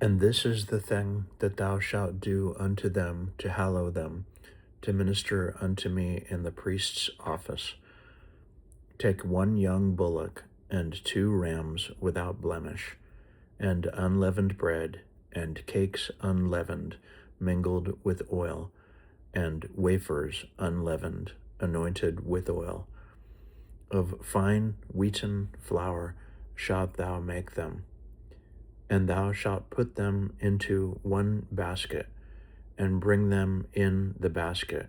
And this is the thing that thou shalt do unto them to hallow them, to minister unto me in the priest's office. Take one young bullock and 2 rams without blemish, and unleavened bread, and cakes unleavened, mingled with oil, and wafers unleavened, anointed with oil. Of fine wheaten flour shalt thou make them. And thou shalt put them into one basket, and bring them in the basket,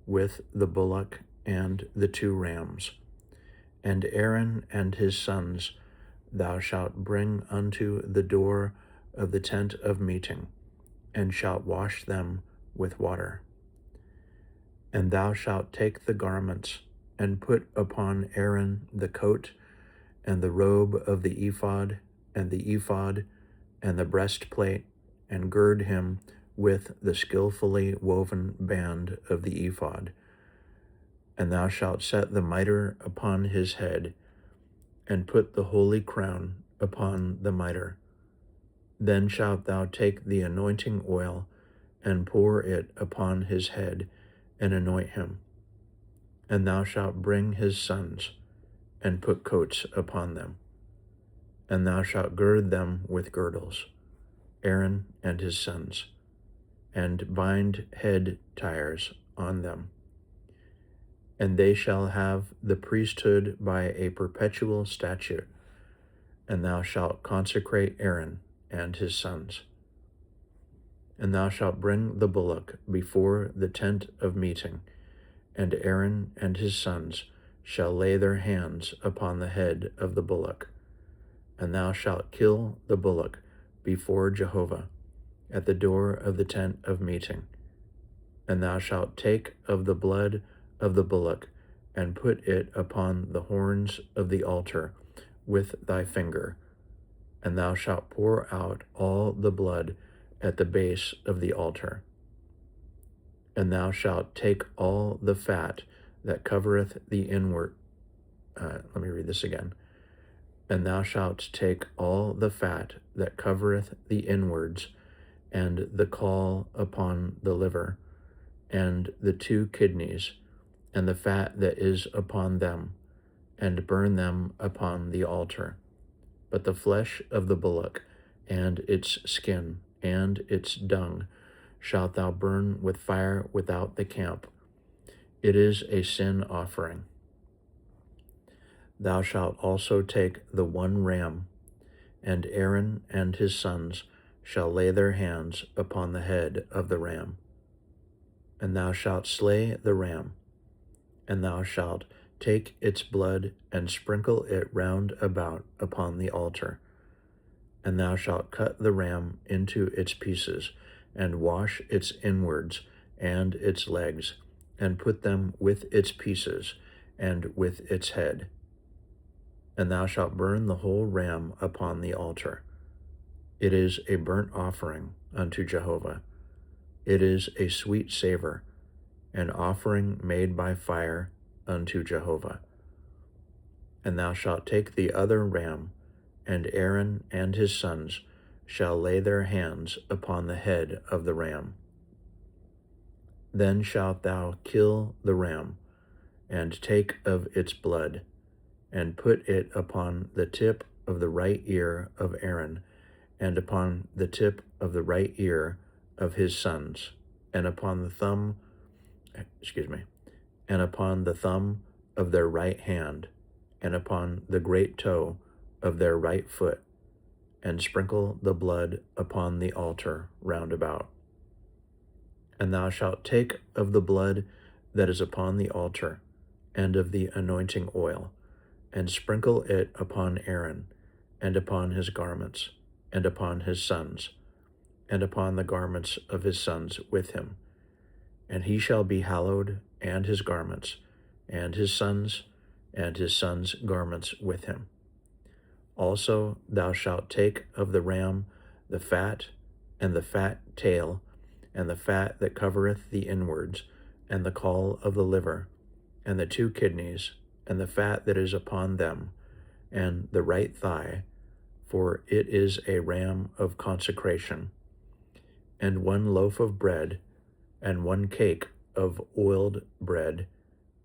with the bullock and the 2 rams. And Aaron and his sons thou shalt bring unto the door of the tent of meeting, and shalt wash them with water. And thou shalt take the garments, and put upon Aaron the coat, and the robe of the ephod, and the ephod, and the breastplate, and gird him with the skillfully woven band of the ephod. And thou shalt set the mitre upon his head, and put the holy crown upon the mitre. Then shalt thou take the anointing oil, and pour it upon his head, and anoint him. And thou shalt bring his sons, and put coats upon them. And thou shalt gird them with girdles, Aaron and his sons, and bind head tires on them. And they shall have the priesthood by a perpetual statute, and thou shalt consecrate Aaron and his sons. And thou shalt bring the bullock before the tent of meeting, and Aaron and his sons shall lay their hands upon the head of the bullock. And thou shalt kill the bullock before Jehovah at the door of the tent of meeting. And thou shalt take of the blood of the bullock, and put it upon the horns of the altar with thy finger. And thou shalt pour out all the blood at the base of the altar. And thou shalt take all the fat that covereth the inward. Let me read this again. And thou shalt take all the fat that covereth the inwards, and the caul upon the liver, and the 2 kidneys, and the fat that is upon them, and burn them upon the altar. But the flesh of the bullock, and its skin, and its dung, shalt thou burn with fire without the camp. It is a sin offering. Thou shalt also take the 1 ram, and Aaron and his sons shall lay their hands upon the head of the ram. And thou shalt slay the ram, and thou shalt take its blood, and sprinkle it round about upon the altar. And thou shalt cut the ram into its pieces, and wash its inwards and its legs, and put them with its pieces, and with its head. And thou shalt burn the whole ram upon the altar. It is a burnt offering unto Jehovah. It is a sweet savor, an offering made by fire unto Jehovah. And thou shalt take the other ram, and Aaron and his sons shall lay their hands upon the head of the ram. Then shalt thou kill the ram, and take of its blood, and put it upon the tip of the right ear of Aaron, and upon the tip of the right ear of his sons, and upon the thumb, and upon the thumb of their right hand, and upon the great toe of their right foot, and sprinkle the blood upon the altar round about. And thou shalt take of the blood that is upon the altar, and of the anointing oil, and sprinkle it upon Aaron, and upon his garments, and upon his sons, and upon the garments of his sons with him. And he shall be hallowed, and his garments, and his sons' garments with him. Also thou shalt take of the ram the fat, and the fat tail, and the fat that covereth the inwards, and the caul of the liver, and the 2 kidneys, and the fat that is upon them, and the right thigh, for it is a ram of consecration, and 1 loaf of bread, and 1 cake of oiled bread,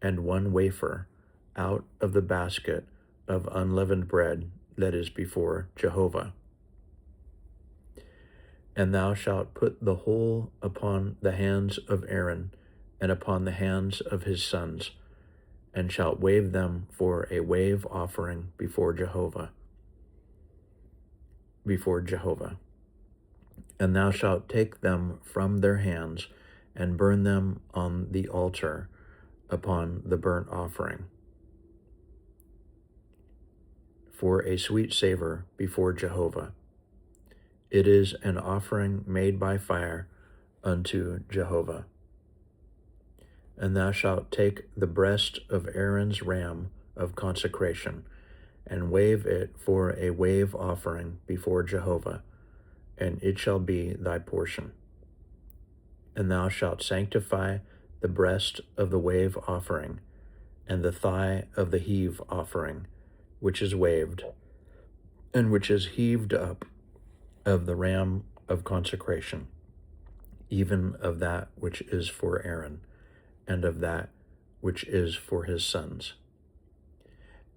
and 1 wafer out of the basket of unleavened bread that is before Jehovah. And thou shalt put the whole upon the hands of Aaron, and upon the hands of his sons, and shalt wave them for a wave offering before Jehovah. And thou shalt take them from their hands, and burn them on the altar upon the burnt offering, for a sweet savor before Jehovah. It is an offering made by fire unto Jehovah. And thou shalt take the breast of Aaron's ram of consecration, and wave it for a wave offering before Jehovah, and it shall be thy portion. And thou shalt sanctify the breast of the wave offering, and the thigh of the heave offering, which is waved, and which is heaved up of the ram of consecration, even of that which is for Aaron, and of that which is for his sons.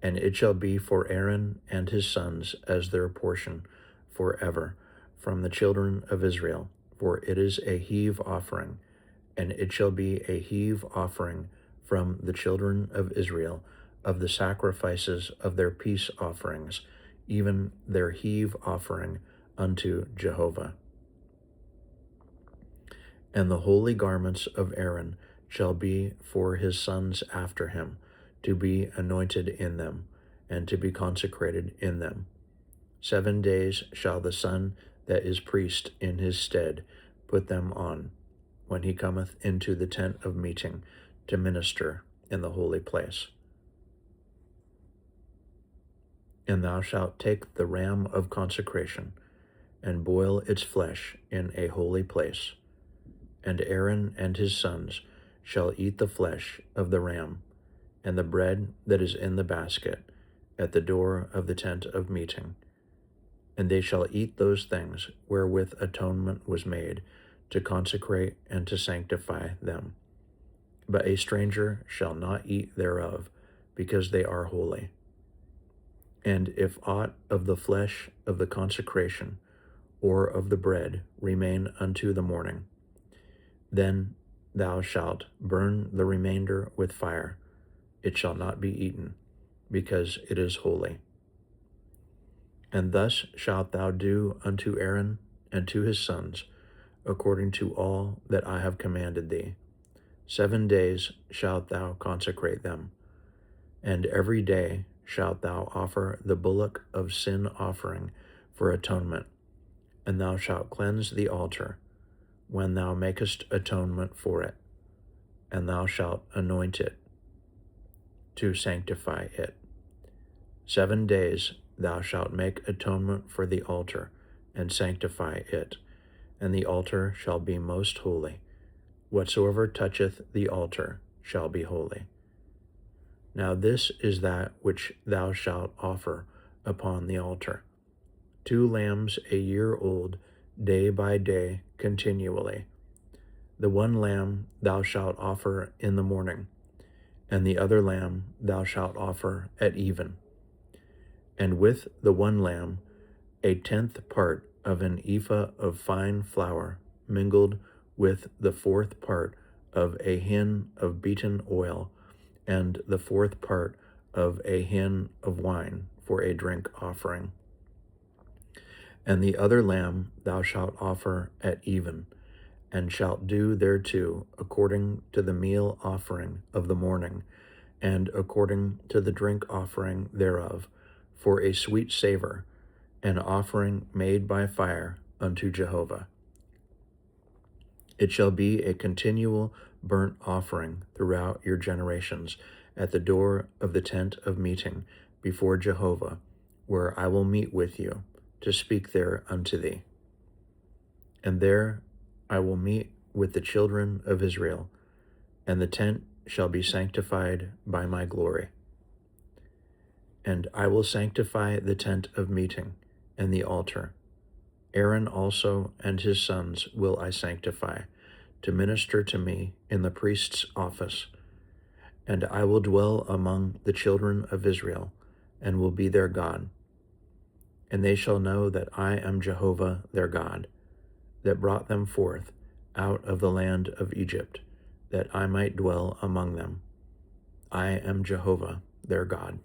And it shall be for Aaron and his sons as their portion forever from the children of Israel, for it is a heave offering, and it shall be a heave offering from the children of Israel of the sacrifices of their peace offerings, even their heave offering unto Jehovah. And the holy garments of Aaron shall be for his sons after him, to be anointed in them, and to be consecrated in them. 7 days shall the son that is priest in his stead put them on, when he cometh into the tent of meeting to minister in the holy place. And thou shalt take the ram of consecration, and boil its flesh in a holy place. And Aaron and his sons shall eat the flesh of the ram, and the bread that is in the basket, at the door of the tent of meeting. And they shall eat those things wherewith atonement was made, to consecrate and to sanctify them. But a stranger shall not eat thereof, because they are holy. And if aught of the flesh of the consecration, or of the bread, remain unto the morning, then thou shalt burn the remainder with fire. It shall not be eaten, because it is holy. And thus shalt thou do unto Aaron and to his sons, according to all that I have commanded thee. 7 days shalt thou consecrate them, and every day shalt thou offer the bullock of sin offering for atonement, and thou shalt cleanse the altar when thou makest atonement for it, and thou shalt anoint it to sanctify it. 7 days thou shalt make atonement for the altar, and sanctify it, and the altar shall be most holy. Whatsoever toucheth the altar shall be holy. Now this is that which thou shalt offer upon the altar: 2 lambs a year old, day by day continually. The one lamb thou shalt offer in the morning, and the other lamb thou shalt offer at even. And with the one lamb 1/10 part of an ephah of fine flour, mingled with the 4th part of a hin of beaten oil, and the 4th part of a hin of wine for a drink offering. And the other lamb thou shalt offer at even, and shalt do thereto according to the meal offering of the morning, and according to the drink offering thereof, for a sweet savor, an offering made by fire unto Jehovah. It shall be a continual burnt offering throughout your generations at the door of the tent of meeting before Jehovah, where I will meet with you to speak there unto thee. And there I will meet with the children of Israel, and the tent shall be sanctified by my glory. And I will sanctify the tent of meeting, and the altar. Aaron also and his sons will I sanctify, to minister to me in the priest's office. And I will dwell among the children of Israel, and will be their God. And they shall know that I am Jehovah their God, that brought them forth out of the land of Egypt, that I might dwell among them. I am Jehovah their God.